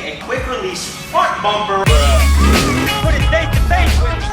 a quick release front bumper. Put it face to face with me.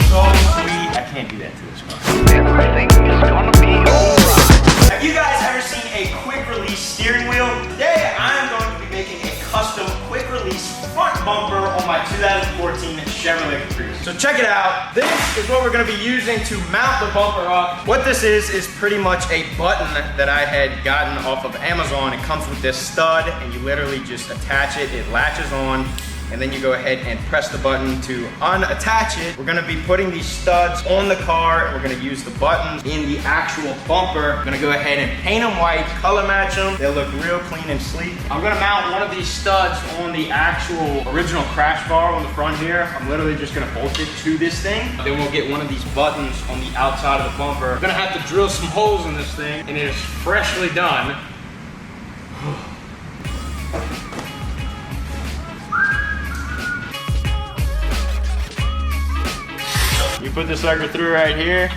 So sweet. I can't do that to this car. Everything is gonna be alright. Have you guys ever seen a quick release steering wheel? Today I'm going to be making a custom quick release front bumper on my 2014 Chevrolet Caprice. So check it out. This is what we're going to be using to mount the bumper up. What this is pretty much a button that I had gotten off of Amazon. It comes with this stud and you literally just attach it. It latches on. And then you go ahead and press the button to unattach it. We're gonna be putting these studs on the car. We're gonna use the buttons in the actual bumper. I'm gonna go ahead and paint them white, color match them. They'll look real clean and sleek. I'm gonna mount one of these studs on the actual original crash bar on the front here. I'm literally just gonna bolt it to this thing. Then we'll get one of these buttons on the outside of the bumper. I'm gonna have to drill some holes in this thing, and it is freshly done. You put the sucker through right here,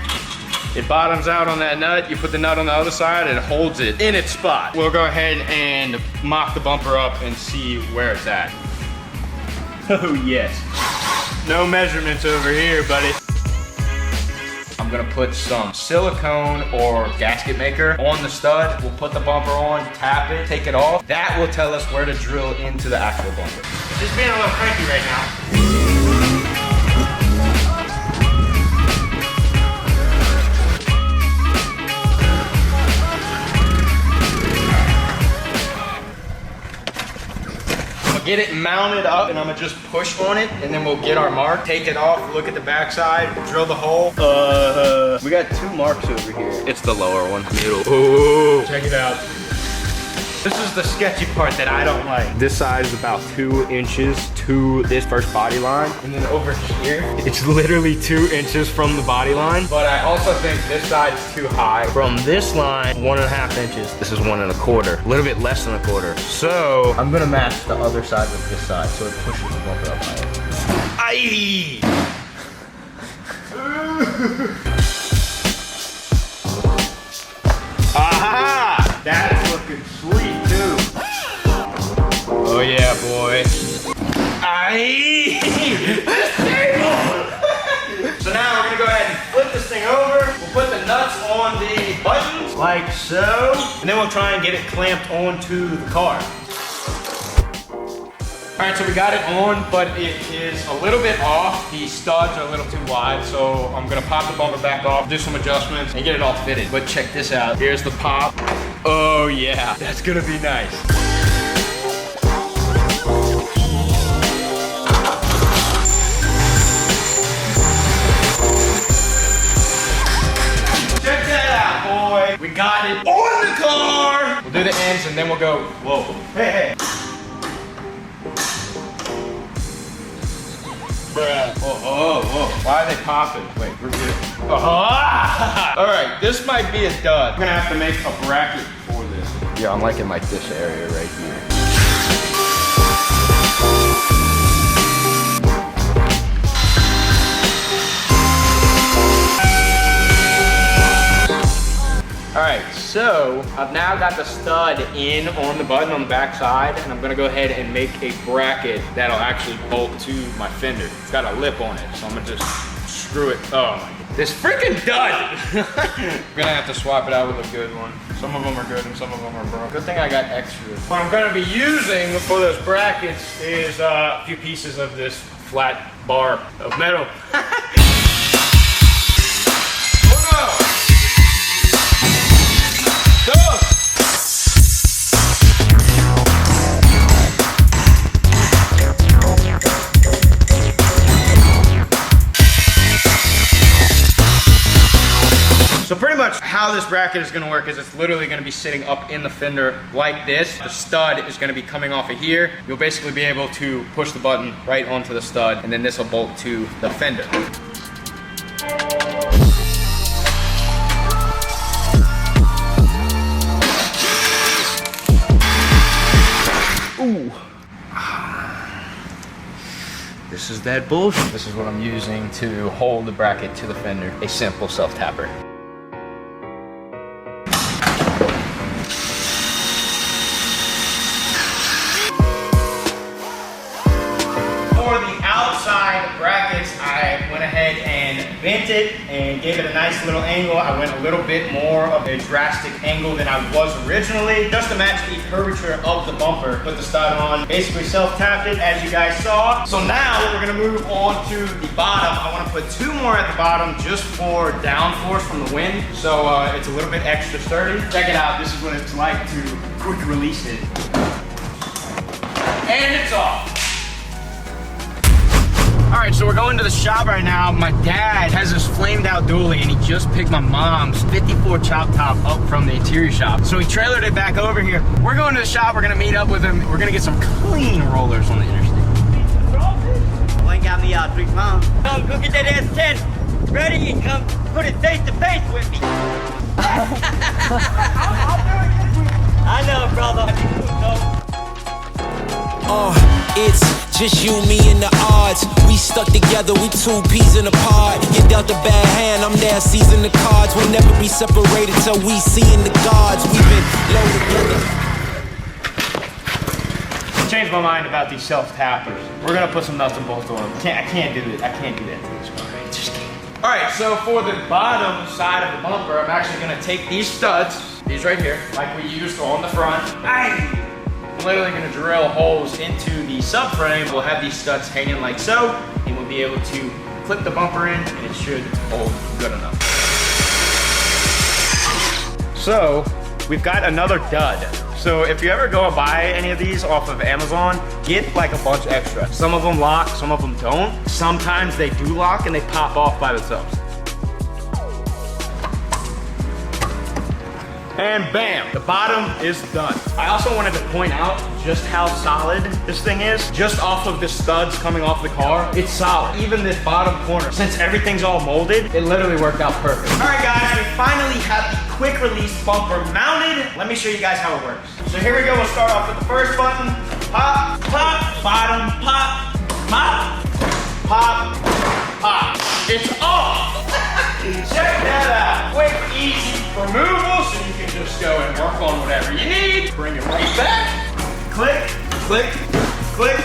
it bottoms out on that nut, you put the nut on the other side, and it holds it in its spot. We'll go ahead and mock the bumper up and see where it's at. Oh yes. No measurements over here, buddy. I'm gonna put some silicone or gasket maker on the stud. We'll put the bumper on, tap it, take it off. That will tell us where to drill into the actual bumper. Just being a little cranky right now. Get it mounted up and I'm gonna just push on it and then we'll get our mark, take it off, look at the backside, drill the hole. We got two marks over here. It's the lower one, middle. Ooh. Check it out. This is the sketchy part that I don't like. This side is about 2 inches to this first body line. And then over here, it's literally 2 inches from the body line. But I also think this side's too high. From this line, 1.5 inches. This is 1 1/4. A little bit less than 1/4. So I'm gonna match the other side with this side so it pushes the bumper up higher. Aye! Aha! That's looking sweet too. Oh yeah, boy. Aye! So now we're gonna go ahead and flip this thing over. We'll put the nuts on the buttons like so, and then we'll try and get it clamped onto the car. All right, so we got it on, but it is a little bit off. The studs are a little too wide, so I'm gonna pop the bumper back off, do some adjustments, and get it all fitted. But check this out. Here's the pop. Oh yeah, that's gonna be nice. Check that out, boy. We got it on the car. We'll do the ends and then we'll go, whoa. Hey, hey. Bruh. Oh. Why are they popping? Wait, we're good. Oh. All right, this might be a dud. I'm gonna have to make a bracket for this. Yeah, I'm liking like this area right here. All right, so I've now got the stud in on the button on the back side, and I'm gonna go ahead and make a bracket that'll actually bolt to my fender. It's got a lip on it, so I'm gonna just screw it. Oh my God. This freaking dud! I'm gonna have to swap it out with a good one. Some of them are good and some of them are broken. Good thing I got extras. What I'm gonna be using for those brackets is a few pieces of this flat bar of metal. So pretty much how this bracket is gonna work is it's literally gonna be sitting up in the fender like this. The stud is gonna be coming off of here. You'll basically be able to push the button right onto the stud, and then this will bolt to the fender. Ooh. This is that bullshit. This is what I'm using to hold the bracket to the fender. A simple self-tapper. bent it and gave it a nice little angle. I went a little bit more of a drastic angle than I was originally, just to match the curvature of the bumper. Put the stud on, basically self-tapped it as you guys saw. So now we're gonna move on to the bottom. I wanna put 2 more at the bottom just for downforce from the wind. So it's a little bit extra sturdy. Check it out, this is what it's like to quick release it. And it's off. All right, so we're going to the shop right now. My dad has this flamed out dually and he just picked my mom's 54 chop top up from the interior shop. So he trailered it back over here. We're going to the shop, we're gonna meet up with him. We're gonna get some clean rollers on the interstate. One got me 3 pounds. Come go get that ass 10 ready and come put it face to face with me. I know, brother. It's just you, me, and the odds. We stuck together, we 2 peas in a pod. You dealt a bad hand, I'm there seizing the cards. We'll never be separated till we seeing the gods. We've been low together. Changed my mind about these self-tappers. We're gonna put some nuts and bolts on them. I can't do it. I can't do that to this car. I just can't. All right, so for the bottom side of the bumper, I'm actually gonna take these studs, these right here, like we used on the front. I'm literally gonna drill holes into the subframe. We'll have these studs hanging like so, and we'll be able to clip the bumper in, and it should hold good enough. So, we've got another dud. So if you ever go and buy any of these off of Amazon, get like a bunch extra. Some of them lock, some of them don't. Sometimes they do lock and they pop off by themselves. And bam, the bottom is done. I also wanted to point out just how solid this thing is. Just off of the studs coming off the car, it's solid. Even this bottom corner, since everything's all molded, it literally worked out perfect. All right guys, we finally have the quick release bumper mounted. Let me show you guys how it works. So here we go, we'll start off with the first button. Pop, pop, bottom, pop, pop, pop, pop. It's off. Check that out. Quick, easy removal, so you can just go and work on whatever you need. Bring it right back. Click, click, click,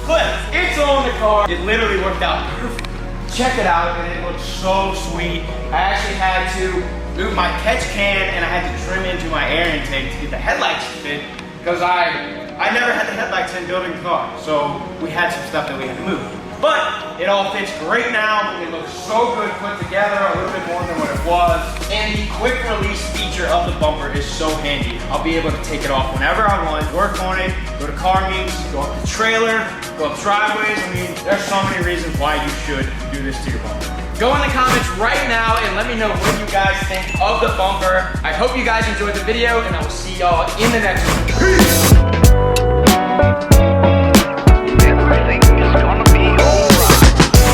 click. It's on the car. It literally worked out perfect. Check it out, and it looks so sweet. I actually had to move my catch can, and I had to trim into my air intake to get the headlights to fit, because I never had the headlights in building the car, so we had some stuff that we had to move. But it all fits great now. It looks so good put together, a little bit more than what it was. And the quick release feature of the bumper is so handy. I'll be able to take it off whenever I want, work on it, go to car meets, go up the trailer, go up driveways. I mean, there's so many reasons why you should do this to your bumper. Go in the comments right now and let me know what you guys think of the bumper. I hope you guys enjoyed the video, and I will see y'all in the next one. Peace!